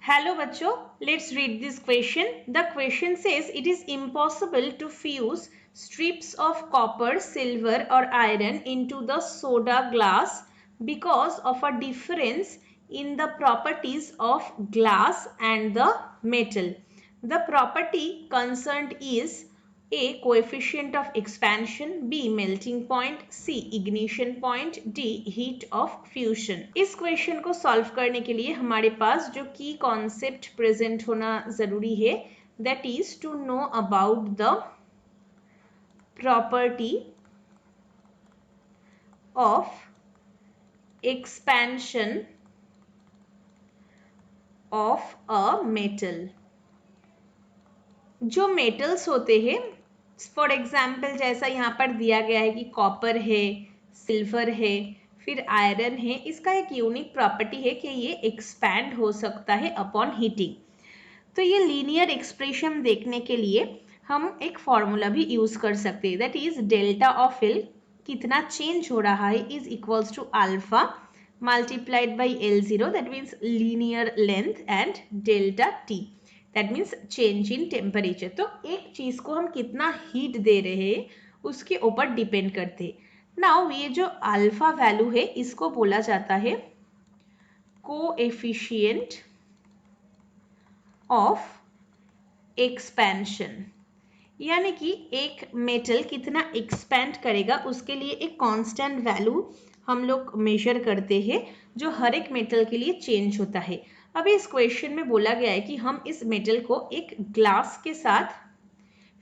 Hello बच्चों, let's read this question. The question says it is impossible to fuse strips of copper, silver or iron into the soda glass because of a difference in the properties of glass and the metal. The property concerned is A. Coefficient of expansion, B. Melting point, C. Ignition point, D. Heat of fusion. इस question को solve करने के लिए हमारे पास जो की concept present होना जरूरी है, that is to know about the property of expansion of a metal. जो मेटल्स होते हैं, फॉर एग्जाम्पल जैसा यहाँ पर दिया गया है कि कॉपर है, सिल्वर है, फिर आयरन है, इसका एक यूनिक प्रॉपर्टी है कि ये एक्सपैंड हो सकता है अपॉन हीटिंग. तो ये लीनियर एक्सप्रेशन देखने के लिए हम एक फॉर्मूला भी यूज कर सकते हैं, that is delta of L कितना चेंज हो रहा है is equals to alpha multiplied by L0, that means linear length, and delta T, that means change in temperature. तो एक चीज को हम कितना हीट दे रहे हैं उसके ऊपर डिपेंड करते हैं. नाउ ये जो अल्फा वैल्यू है इसको बोला जाता है कोएफिशिएंट ऑफ एक्सपेंशन, यानी कि एक मेटल कितना एक्सपेंड करेगा उसके लिए एक कांस्टेंट वैल्यू हम लोग मेजर करते हैं जो हर एक मेटल के लिए चेंज होता है. अभी इस क्वेश्चन में बोला गया है कि हम इस मेटल को एक ग्लास के साथ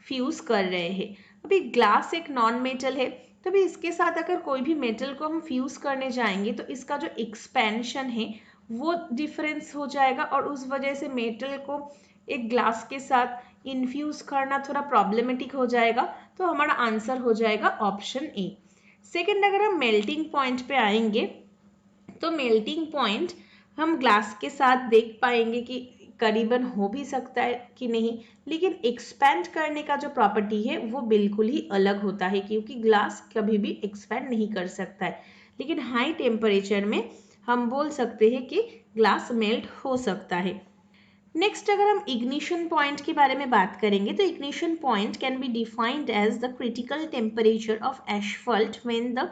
फ्यूज कर रहे हैं. अभी ग्लास एक नॉन मेटल है, तो भी इसके साथ अगर कोई भी मेटल को हम फ्यूज करने जाएंगे तो इसका जो एक्सपेंशन है वो डिफरेंस हो जाएगा और उस वजह से मेटल को एक ग्लास के साथ इन्फ्यूज करना थोड़ा प्रॉब्लमेटिक हो जाएगा. तो हमारा आंसर हो जाएगा ऑप्शन ए. सेकेंड, अगर हम मेल्टिंग पॉइंट पे आएंगे तो मेल्टिंग पॉइंट हम ग्लास के साथ देख पाएंगे कि करीबन हो भी सकता है कि नहीं, लेकिन एक्सपैंड करने का जो प्रॉपर्टी है वो बिल्कुल ही अलग होता है क्योंकि ग्लास कभी भी एक्सपैंड नहीं कर सकता है. लेकिन हाई टेम्परेचर में हम बोल सकते हैं कि ग्लास मेल्ट हो सकता है. नेक्स्ट, अगर हम इग्निशन पॉइंट के बारे में बात करेंगे तो ignition point can be defined as the critical temperature of asphalt when the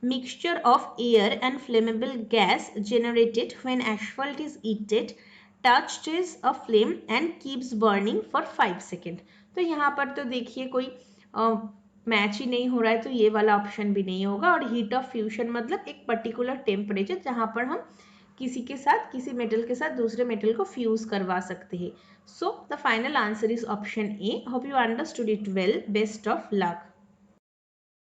mixture of air and flammable gas generated when asphalt is heated touches a flame and keeps burning for 5 seconds. तो यहाँ पर तो देखिए कोई match ही नहीं हो रहा है, तो ये वाला ऑप्शन भी नहीं होगा. और हीट ऑफ फ्यूजन मतलब एक पर्टिकुलर टेम्परेचर जहाँ पर हम किसी के साथ, किसी मेटल के साथ दूसरे मेटल को फ्यूज करवा सकते हैं. So the final answer is option A. Hope you understood it well. Best of luck.